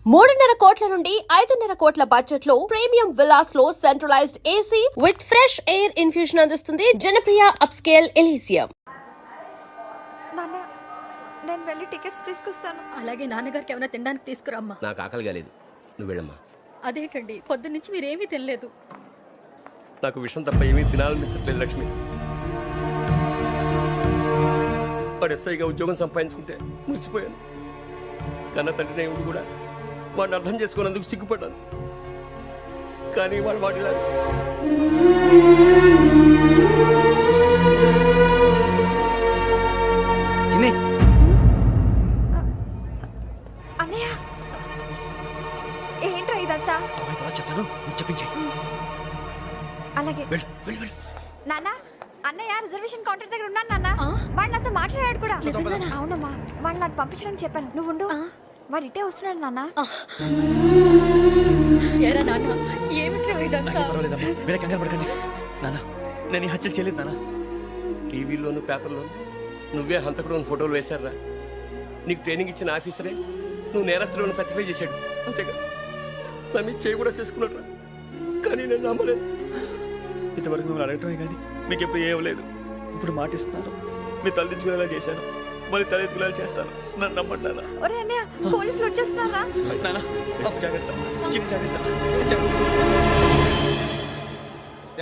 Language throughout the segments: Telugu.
3.5 కోట్ల నుండి 5.5 కోట్ల బడ్జెట్ లో ప్రీమియం విల్లాస్ లో centralised AC with fresh air infusion అందిస్తుంది జనప్రియ అప్స్కేల్ ఎలీసియం. నాన్న నేను వెళ్ళి టికెట్స్ తీసుకొస్తాను. అలాగే నాన్నగారికి ఏమైనా తినడానికి తీసుకురమ్మా. నాకు ఆకలిగా లేదు, నువ్వు వెళ్ళమ్మా. అదేంటండి పొద్దున్నుంచి మీరేమీ తినలేదు. నాకు విషయం తప్ప ఏమీ తినాలనిపించట్లేదు లక్ష్మి. వాడు ఎస్ఐగా ఉద్యోగం సంపాదించుకుంటే మురిసిపోయాను. కన్న తండ్రినే ఉండి కూడా వాడిని అర్థం చేసుకున్నందుకు సిగ్గుపడ్డాను. కానీ వాడు వాడిలా అన్నయ్య ఏంట్రా ఇదంతా? చెప్తాను, చెప్పించే. అలాగే నాన్న, అన్నయ్య రిజర్వేషన్ కౌంటర్ దగ్గర ఉన్నాను నాన్న. వాడు నాతో మాట్లాడాడు కూడా. అవునమ్మా, వాడు నాకు పంపించడానికి చెప్పాను. నువ్వు ఉండు, వాడు ఇట్టే వస్తున్నాడు నాన్న. ఎరా నాన్న, ఏమిట్రా ఇదంతా? మీరే కంగారు పడకండి నాన్న, నేను ఈ హత్యలు చేయలేదు నాన్న. టీవీలోను పేపర్లోను నువ్వే హంతకుడు ఫోటోలు వేశారా? నీకు ట్రైనింగ్ ఇచ్చిన ఆఫీసరే నువ్వు నేరస్తులను సర్టిఫై చేశాడు. అంతేగా నా మీద చేయి కూడా చేసుకున్నట్రా. కానీ నేను నమ్మలేదు. ఇంతవరకు మిమ్మల్ని అడగటమే కానీ మీకు ఎప్పుడు ఏం లేదు. ఇప్పుడు మాటిస్తున్నాను, మీ తలదించుకునేలా చేశాను, మళ్ళీ తలెత్తుకునేలా చేస్తాను. నన్ను నమ్మండి నాన్న. ఒరే అన్నయ్య, పోలీసులు వచ్చేస్తున్నారా? నాన్న జాగ్రత్త, చిన్న జాగ్రత్త.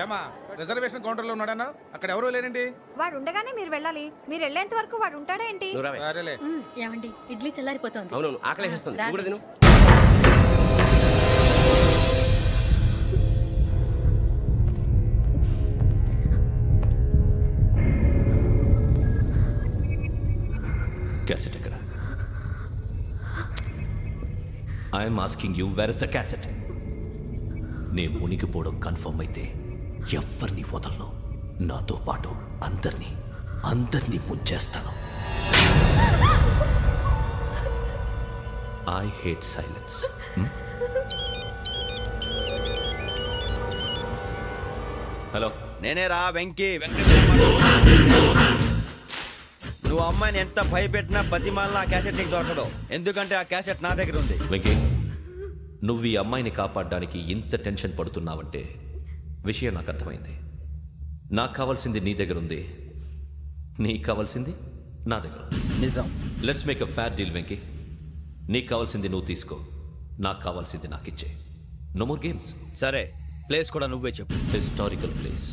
ఏమా రిజర్వేషన్ కౌంటర్లో ఉన్నాడన్నా? అక్కడ ఎవరూ లేనండి. వాడు ఉండగానే మీరు వెళ్ళాలి. మీరు వెళ్ళేంత వరకు వాడు ఉంటాడా ఏంటి? సరేలే. ఏమండి, ఇడ్లీ చల్లారిపోతుంది. అవునవును, ఆకలేస్తుంది. నువ్వు కూడా తిను. క్యాసెట్ ఎక్కడ? I'm asking you, where is the cassette? నే మునిగిపోవడం కన్ఫర్మ్ అయితే ఎవ్వరిని వదలను. నాతో పాటు అందరినీ ముంచేస్తాను. I hate silence. హలో, నేనే రా వెంకీ. నువ్వు అమ్మాయిని ఎంత భయపెట్టినా బతిమాలినా ఆ క్యాసెట్ నీకు దొరకదు. ఎందుకంటే ఆ క్యాసెట్ నా దగ్గర ఉంది. వెంకీ, నువ్వు ఈ అమ్మాయిని కాపాడడానికి ఇంత టెన్షన్ పడుతున్నావంటే విషయం నాకు అర్థమైంది. నాకు కావాల్సింది నీ దగ్గర ఉంది, నీకు కావాల్సింది నా దగ్గర. నిజం. Let's make a fair deal Venky. నీకు కావాల్సింది నువ్వు తీసుకో, నాకు కావాల్సింది నాకు ఇచ్చే. No more games. సరే, ప్లేస్ కూడా నువ్వే చెప్పు. Historical place,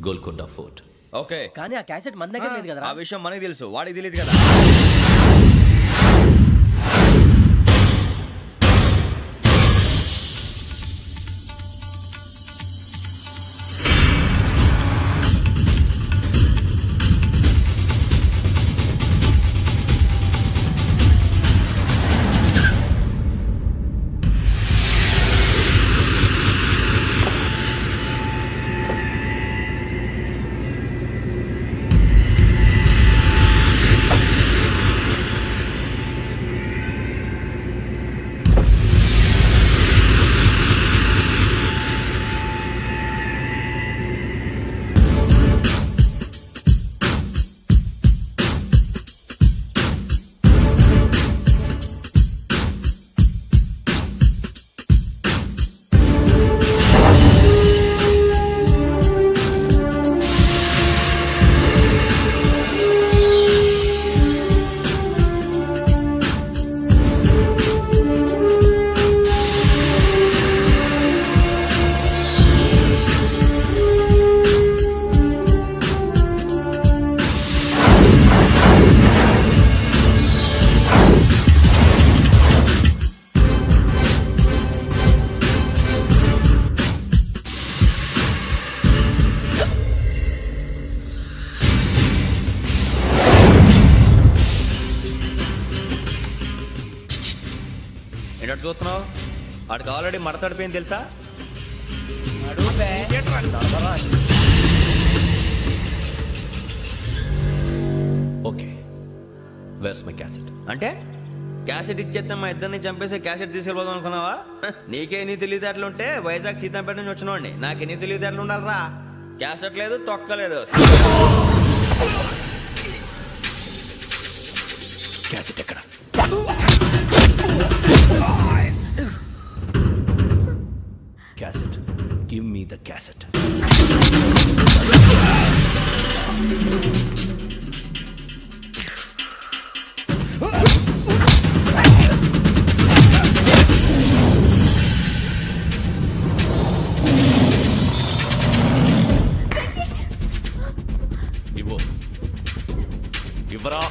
Golconda fort. Okay, కానీ ఆ క్యాసెట్ మన దగ్గర లేదు కదా. ఆ విషయం మనకి తెలుసు, వాడికి తెలియదు కదా. ఏంటో చూస్తున్నావు? వాడికి ఆల్రెడీ మడతడిపోయింది తెలుసా? Okay, where's my cassette? అంటే క్యాసెట్ ఇచ్చేస్తే మా ఇద్దరిని చంపేసి క్యాసెట్ తీసుకెళ్ళిపోదాం అనుకున్నావా? నీకే ఎన్ని తెలివితేటలు ఉంటే వైజాగ్ సీతంపేట నుంచి వచ్చినోడిని నాకు ఎన్ని తెలివితేటలు ఉండాలరా? క్యాసెట్ లేదు, తొక్కలేదు. క్యాసెట్ ఎక్కడ? The cassette. ఇవ్వు. ఇవ్వరా.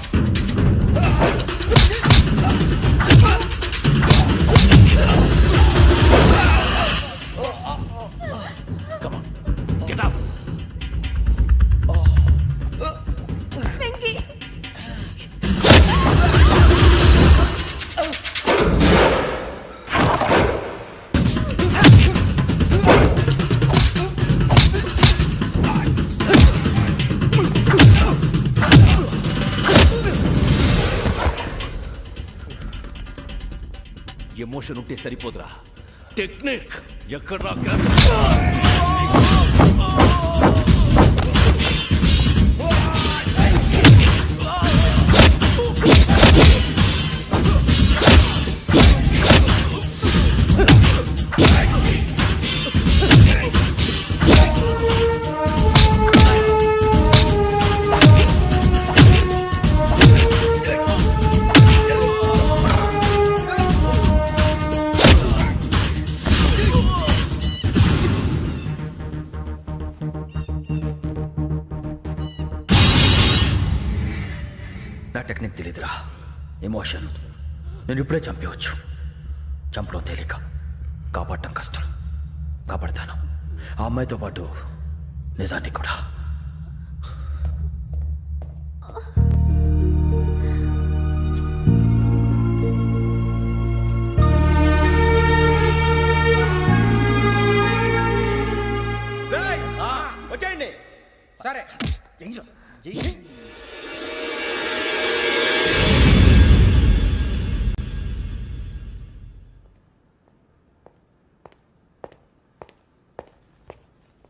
Come on, get up. Emotion ఉంటే సరిపోదురా, టెక్నిక్ ఎక్కడ. నా టెక్నిక్ తెలీదురా, ఎమోషన్. నేను ఇప్పుడే చంపేయచ్చు. చంపడం తేలిక, కాపాడటం కష్టం. కాపాడతాను ఆ అమ్మాయితో పాటు నిజాన్ని కూడా. వచ్చేయండి. సరే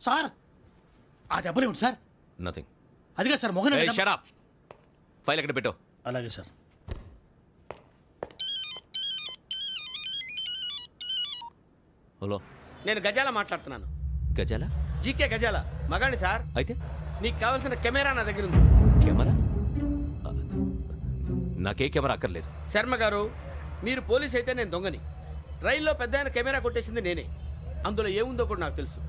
సార్, ఆ దెబ్బలు ఏమిటి సార్? నథింగ్. అదిగా సార్ మొహన్ షట్ అప్. ఫైల్ ఎక్కడ పెట్టు. అలాగే సార్. హలో, నేను గజాల మాట్లాడుతున్నాను. గజాల? జీకే గజాల మగాడి సార్. అయితే నీకు కావాల్సిన కెమెరా నా దగ్గర ఉంది. కెమెరా? నాకే కెమెరా అక్కర్లేదు. శర్మ గారు, మీరు పోలీస్ అయితే నేను దొంగని. రైల్లో పెద్ద ఆయన కెమెరా కొట్టేసింది నేనే. అందులో ఏముందో కూడా నాకు తెలుసు.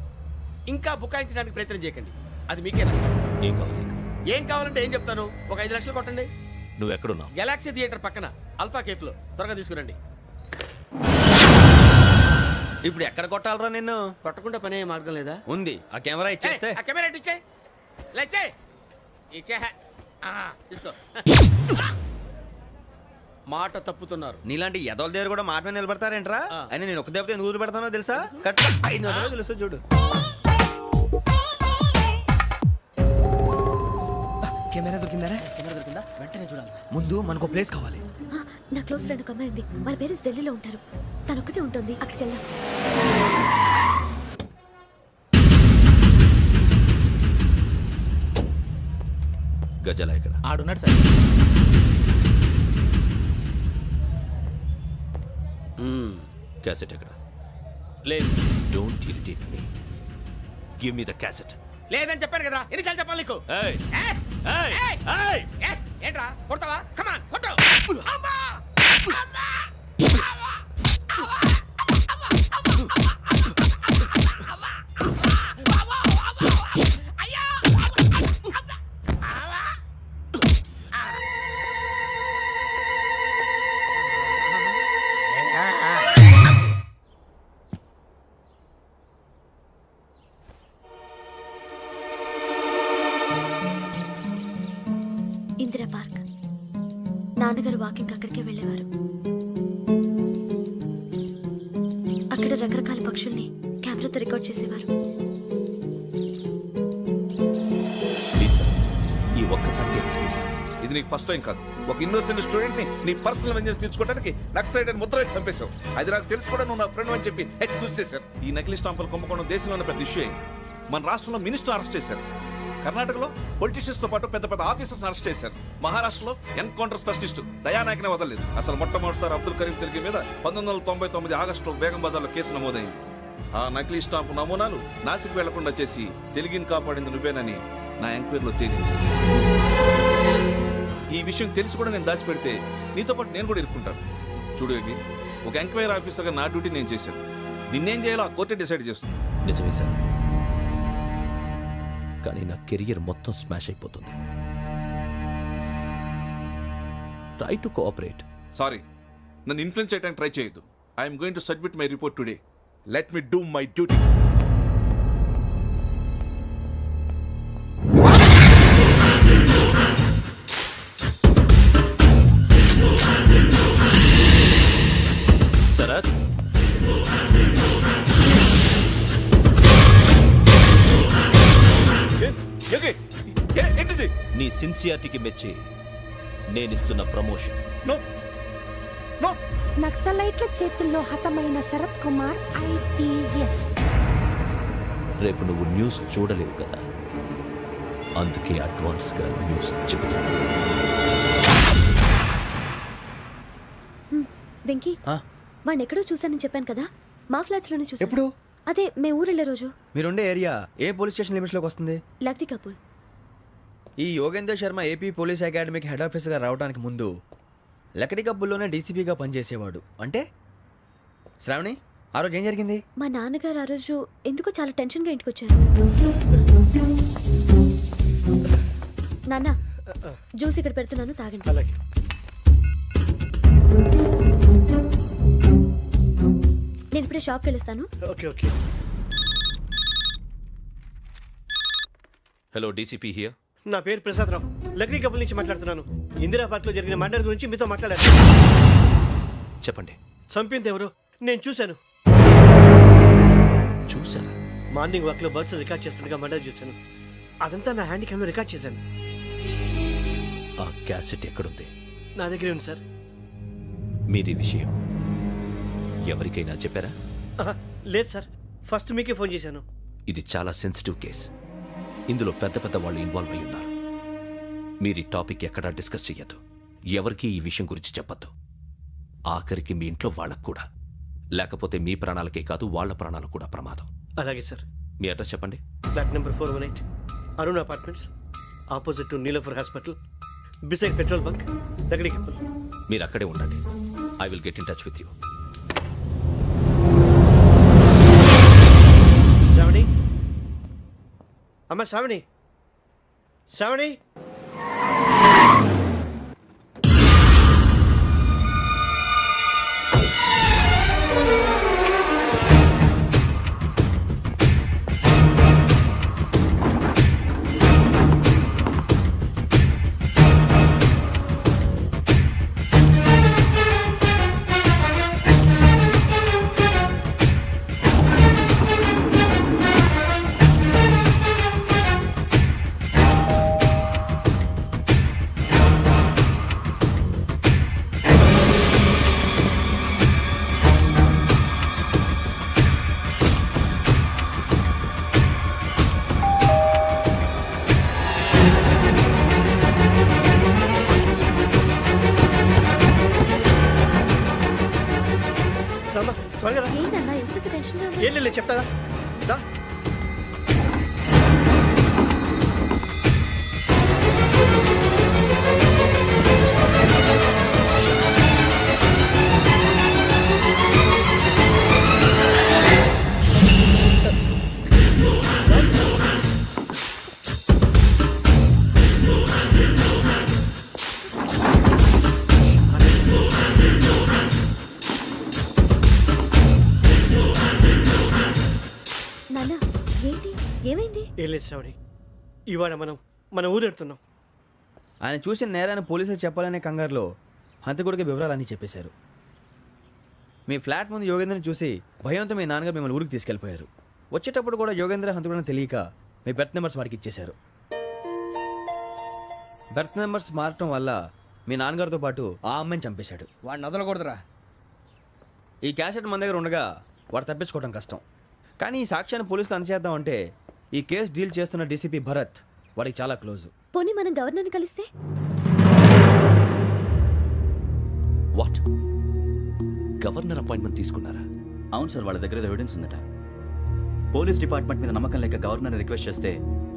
ఇంకా బుకాయించడానికి ప్రయత్నం చేయకండి, అది మీకే నష్టం. ఏం కావాలి నీకు? ఏం కావాలంటే ఏం చెప్తాను. ఒక 5 లక్షలు కొట్టండి. నువ్వు ఎక్కడున్నావు? గెలాక్సీ థియేటర్ పక్కన అల్ఫా కేఫ్లో. త్వరగా తీసుకురండి. ఇప్పుడు ఎక్కడ కొట్టాలరా నిన్ను? కొట్టకుండా పనే మార్గం లేదా? ఉంది, ఆ కెమెరా ఇచ్చేస్తే. ఆ కెమెరా ఇచ్చే లేచే ఇచ్చే. తీసుకో. మాట తప్పుతున్నారు. నీలాంటి ఎదల దగ్గర కూడా మాట మీద నిలబడతారేంట్రా? ఆ. అయినా నేను ఒక దెబ్బతో ఎందుకు పెడతానో తెలుసా? కట్ 5 నిమిషాలు తెలుసు చూడు. కెమెరా దొరికిందా? వెంటనే చూడాలి. ముందు మనకు ప్లేస్ కావాలి. నా క్లోజ్ ఫ్రెండ్ ఒక అమ్మాయి ఉంది. వాళ్ళ పేరెంట్స్ ఢిల్లీలో ఉంటారు. తను ఒక్కతే ఉంటుంది. అక్కడికి వెళ్దాం. గజాల ఇక్కడ ఆడున్నాడు సార్. క్యాసెట్ ఎక్కడ? లేదు. Don't irritate me. Give me the cassette. లేదని చెప్పాను కదా, ఎన్నిసార్లు చెప్పాలి నీకు? ఏయ్ ఏయ్! ఏయ్ ఏయ్! ఏయ్ ఏయ్! ఏంట్రా కొడతావా? కమాన్ కొట్టు. అమ్మా! అమ్మా! ఇందిరా పార్క్. నాన్నగారు వాకింగ్ అక్కడికే వెళ్ళేవారు. అక్కడ రకరకాల పక్షుల్ని కెమెరాతో రికార్డ్ చేసేవారు. ప్లీజ్ సార్, ఈ ఒక్కసారి ఎక్స్క్యూజ్. ఇది నీకు ఫస్ట్ టైం కాదు. ఒక ఇన్నోసెంట్ స్టూడెంట్ ని నీ పర్సనల్ వెంజెన్స్ తీర్చుకోవడానికి నక్సలైట్ అని ముద్ర వేసి చంపేశావు. అది నాకు తెలుసు కూడా నువ్వు నా ఫ్రెండ్ అని చెప్పి ఎక్స్క్యూజ్ చేశారు. ఈ నకిలీ స్టాంపులు కుంభకోణం దేశంలోనే పెద్ద ఇష్యూ అయింది. మన రాష్ట్రంలో మినిస్టర్ అరెస్ట్ చేశారు. కర్ణాటకలో పొలిటీషియన్స్ తో పాటు పెద్ద పెద్ద ఆఫీసర్స్ అరెస్ట్ చేశారు. మహారాష్ట్రలో ఎన్కౌంటర్ స్పెషలిస్ట్ దయానాయకనే వదలలేదు. అసలు మొట్టమొదటిసారి అబ్దుల్ కరీం తిరిగి మీద 1999 ఆగస్టులో బేగం బజార్లో కేసు నమోదైంది. ఆ నకిలీ స్టాంపు నమూనాలు నాసిక్ వెళ్లకుండా చేసి తెలుగుని కాపాడింది నువ్వేనని నా ఎంక్వైరీలో తేలింది. ఈ విషయం తెలిసి కూడా నేను దాచిపెడితే నీతో పాటు నేను కూడా ఇరుక్కుంటాను. చూడు యోగి, ఒక ఎంక్వైరీ ఆఫీసర్గా నా డ్యూటీ నేను చేశాను. నిన్నేం చేయాలో ఆ కోర్టే డిసైడ్ చేస్తుంది. నిజమే సార్, కానీ నా కెరియర్ మొత్తం స్మాష్ అయిపోతుంది. Try to cooperate. సారీ, నన్ను ఇన్ఫ్లుయెన్స్ చేయడానికి ట్రై చేయొద్దు. I'm going to submit my report today. Let me do my duty. Sharath, ఏంటిది? నీ సిన్సియారిటీకి మెచ్చి నేనిస్తున్న ప్రమోషన్. No no. నక్సలైట్ల చేతుల్లో హతమైన శరత్ కుమార్ IPS. రేపు నువ్వు న్యూస్ చూడలేవు కదా, అందుకే అడ్వాన్స్గా న్యూస్ చెబుతున్నా. వెంకీ, వాడిని ఎక్కడో చూశానని చెప్పాను కదా, మా ఫ్లాట్స్ లోనే చూసాను. ఎప్పుడు? అదే మే ఊరెళ్ళే రోజు. మీరుండే ఏరియా ఏ పోలీస్ స్టేషన్ లిమిట్స్లోకి వస్తుంది? లక్టీ కపూర్. ఈ యోగేందర్ శర్మ ఏపీ పోలీస్ అకాడమీకి హెడ్ ఆఫీసర్గా రావడానికి ముందు లకడి కబ్బుల్లోనే డీసీపీగా పనిచేసేవాడు. అంటే శ్రావణి, ఆ రోజు ఏం జరిగింది? మా నాన్నగారు ఆ రోజు ఎందుకో చాలా టెన్షన్గా ఇంటికి వచ్చారు. నాన్న, జ్యూస్ ఇక్కడ పెడుతున్నాను, తాగండి. అలాగే. నేను ఇప్పుడే షాప్కి వెళ్ళొస్తాను. Okay okay. Hello, DCP here. నా పేరు ప్రసాదరావు, లక్రీ కపుల్ నుంచి మాట్లాడుతున్నాను. ఇందిరా పార్క్ లో జరిగిన మర్డర్ గురించి మీతో మాట్లాడాను. చెప్పండి. చంపింది ఎవరు నేను చూశాను. చూసారా? మార్నింగ్ వాక్ లో బర్డ్స్ రికార్డ్ చేస్తుండగా మర్డర్ చూశాను. అదంతా నా హ్యాండ్ క్యామ్ లో రికార్డ్ చేశాను. ఆ క్యాసెట్ ఎక్కడుంది? నా దగ్గరే ఉంది సార్. మీరు ఈ విషయం ఎవరికైనా చెప్పారా? ఆహా, లేదు సార్, ఫస్ట్ మీకే ఫోన్ చేశాను. ఇది చాలా సెన్సిటివ్ కేస్. ఇందులో పెద్ద పెద్ద వాళ్ళు ఇన్వాల్వ్ అయి ఉన్నారు. మీరు ఈ టాపిక్ ఎక్కడా డిస్కస్ చెయ్యొద్దు. ఎవరికీ ఈ విషయం గురించి చెప్పొద్దు. ఆఖరికి మీ ఇంట్లో వాళ్ళకు కూడా. లేకపోతే మీ ప్రాణాలకే కాదు, వాళ్ళ ప్రాణాలు కూడా ప్రమాదం. అలాగే సార్. మీ అడ్రస్ చెప్పండి. Flat number 418, Arun apartments, opposite to Niloufer hospital, beside petrol bunk, Lakdikapul. మీరు అక్కడే ఉండండి. I will get in touch with you. Sravani, అమ్మ శ్రావణి, శ్రావణి. రమ్మా, త్వరగా రా. ఏంటన్నా ఎందుకు టెన్షన్గా ఏం లేదు, చెప్తారా? దా. నాన్న, ఏంటి, ఏమైంది? ఏం లేదు శ్రావణి, ఇవాళ మనం మన ఊరెడుతున్నాం. ఆయన చూసిన నేరాన్ని పోలీసులు చెప్పాలనే కంగారులో హంతకుడికి వివరాలన్నీ చెప్పేశారు. మీ ఫ్లాట్ ముందు యోగేంద్రని చూసి భయంతో మీ నాన్నగారు మిమ్మల్ని ఊరికి తీసుకెళ్ళిపోయారు. వచ్చేటప్పుడు కూడా యోగేంద్ర హంతకుడని తెలియక మీ బెర్త్ నెంబర్స్ వాడికి ఇచ్చేశారు. బెర్త్ నెంబర్స్ మారటం వల్ల మీ నాన్నగారితో పాటు ఆ అమ్మాయిని చంపేశాడు. వాడిని వదలకూడదురా. ఈ క్యాసెట్ మన దగ్గర ఉండగా వాడు తప్పించుకోవడం కష్టం. కానీ ఈ సాక్ష్యాన్ని పోలీసులు అందజేద్దామంటే ఈ కేసు డీల్ చేస్తున్న డీసీపీ భరత్ వాడికి చాలా క్లోజ్. పోనీ మనం గవర్నర్ని కలిస్తే? వాట్? గవర్నర్ అపాయింట్మెంట్ తీసుకున్నారా? అవును సార్, వాళ్ళ దగ్గర ఎవిడెన్స్ ఉందట. పోలీస్ డిపార్ట్మెంట్ మీద నమ్మకం లేక గవర్నర్ రిక్వెస్ట్ చేస్తే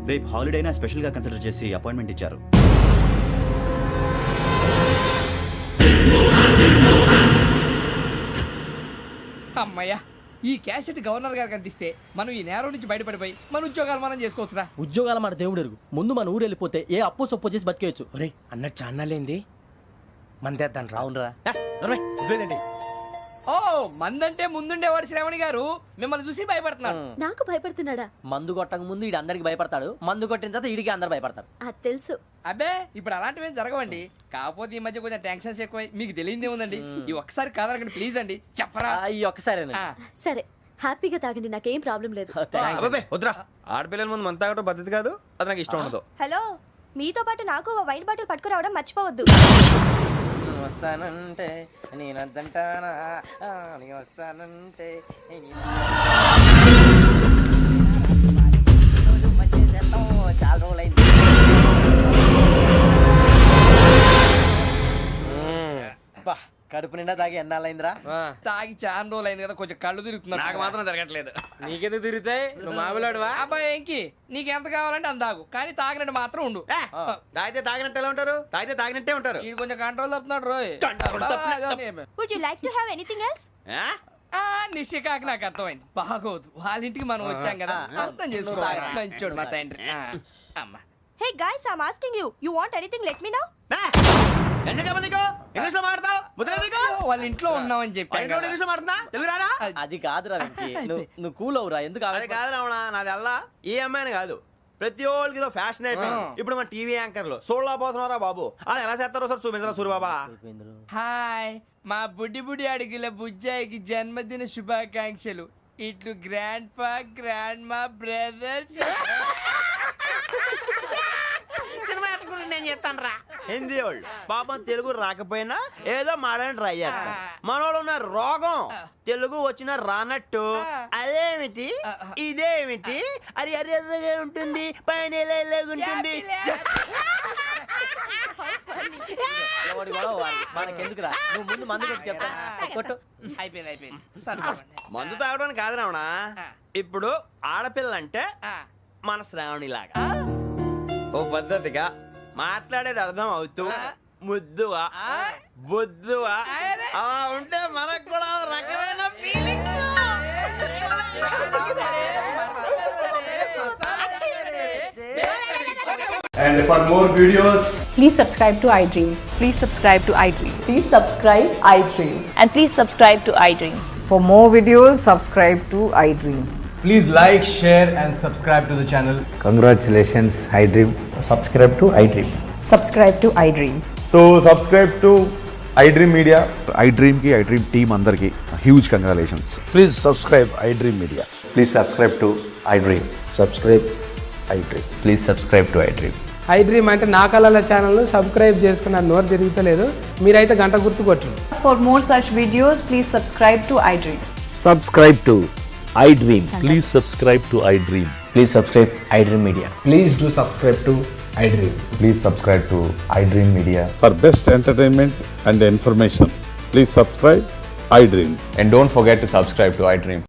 రేపు హాలిడేనా స్పెషల్గా కన్సిడర్ చేసి అపాయింట్మెంట్ ఇచ్చారు. అమ్మయ్యా, ఈ క్యాసెట్ గవర్నర్ గారికి అందిస్తే మనం ఈ నేరం నుంచి బయటపడిపోయి మన ఉద్యోగాలు మనం చేసుకోవచ్చురా. ఉద్యోగాల మాట దేవుడు ఎరుగు. ముందు మన ఊరు వెళ్ళిపోతే ఏ అప్పు సొప్పు చేసి బతికేయచ్చు. ఒరే అన్నట్టు చాన్నాలేంది మందేద్దాను రా. అవునరా? వదిలేదండి. ఓ మందంటే ముందుండేవాడు శ్రావణి గారు మిమ్మల్ని చూసి భయపడుతున్నాడు. నాకు భయపడుతున్నాడా? మందు కొట్టక ముందు ఈడు అందరికి భయపడతాడు, మందు కొట్టిన తర్వాత ఈడికి అందరు భయపడతారు. అది తెలుసు. అబ్బే ఇప్పుడు అలాంటివి ఏం జరగవండి. కాకపోతే ఈ మధ్య కొంచెం టెన్షన్స్ ఎక్కువై మీకు తెలియదే ఉందండి. ఈ ఒక్కసారి కాదనకండి ప్లీజ్ అండి, చెప్పరా. ఈ ఒక్కసారి సరే హ్యాపీగా తాగండి, నాకేం ప్రాబ్లం లేదు. అబ్బాబే వద్దురా, ఆడపిల్లల ముందు మంత తాగడం పద్ధతి కాదు, అది నాకు ఇష్టం ఉండదు. హలో, మీతో పాటు నాకు ఓ వైన్ బాటిల్ పట్టుకురావడం మర్చిపోవద్దు. వస్తానంటే నేనంటానా, వస్తానంటే చాలా రోజులైంది. కడుపు నిండా తాగి ఎన్నాళ్ళైందిరా? తాగి చాలా రోజులు అయింది కదా, కొంచెం కళ్ళు తిరుగుతున్నాడు. నాకు మాత్రం జరగట్లేదు. నీకెందుకు తిరుగుతాయి? నువ్వు మామూలుడువా? అబ్బాయి ఏంకి నీకు ఎంత కావాలంటే అంత తాగు, కానీ తాగినట్టు మాత్రం ఉండు. తాగితే తాగినట్టు ఎలా ఉంటారు? తాగితే తాగినట్టే ఉంటారు. వీడు కొంచెం కంట్రోల్ తప్పుతున్నాడు రోయ్. Would you like to have anything else? నిశ్చికాకి నాకు అర్థమైంది. బాగోదు, వాళ్ళ ఇంటికి మనం వచ్చాం కదా, అర్థం చేసుకోవాలి. మంచోడు మా తండ్రి. అమ్మ hey guys, I am asking you, you want anything let me know. English లో మాట్లాడతావు? వాళ్ళ ఇంట్లో ఉన్నామని చెప్పాను కదా. ఇంగ్లీష్ లో మాట్లాడుతున్నా? తెలుగు రాదా? అది కాదురా వెంకీ, నువ్వు కూల్ అవురా. ఎందుకు అది కాదు రావణ, నాది అల్లా ఏ అమ్మాయిని కాదు, ప్రతి ఒళ్ళకి ఇదో ఫ్యాషన్ అయిపోయింది. ఇప్పుడు మన టీవీ యాంకర్లు సోళ్ళ పోతున్నారా బాబు, అది ఎలా చేస్తారో సార్ చూపించరా సూరిబాబా. హాయ్, మా బుడ్డి బుడి అడిగిల బుజ్జాయికి జన్మదిన శుభాకాంక్షలు. ఇట్లు గ్రాండ్ ఫా గ్రాండ్ మా బ్రదర్స్. నేను చెప్తాను రా. హిందీ వాళ్ళు పాపం తెలుగు రాకపోయినా ఏదో మాడని ట్రై చేస్తారు. మనోళ్ళు ఉన్న రోగం తెలుగు వచ్చిన రానట్టు అదేమిటి ఇదేమిటి అది అరిగా ఉంటుంది, పైన ఉంటుంది. మనకెందుకురా, నువ్వు ముందు మందు కొట్టి చెప్తా. కొట్టు. అయిపోయింది. మందు తాగడానికి కాదు రావణ, ఇప్పుడు ఆడపిల్ల అంటే మన శ్రావణిలాగా ఓ పద్ధతిగా మాట్లాడేది అర్థం అవుతూ ముద్దువా బొద్దువా అలా ఉంటే మనకు కూడా రకమైన feelings. And for more videos, Please subscribe to iDream. Please subscribe to iDream. Please subscribe iDream. And please subscribe to iDream. For more videos, subscribe to iDream. Please like, share and subscribe to the channel. congratulations, iDream. Subscribe to iDream. Subscribe to iDream. So subscribe to iDream Media. iDream ki iDream team andarki huge congratulations. Please subscribe I dream media. Please subscribe to iDream. Subscribe I dream. Please subscribe to iDream. iDream అంటే నా కళల ఛానల్ సబ్స్క్రైబ్ చేసుకున్న నోరు తిరుగుతలేదు, మీరైతే గంట గుర్తు కొట్టండి. For more such videos, please subscribe to iDream. Subscribe to iDream. Please subscribe to iDream. Please subscribe iDream Media. Please do subscribe to iDream. Please subscribe to iDream Media. For best entertainment and information please subscribe I dream. And don't forget to subscribe to iDream.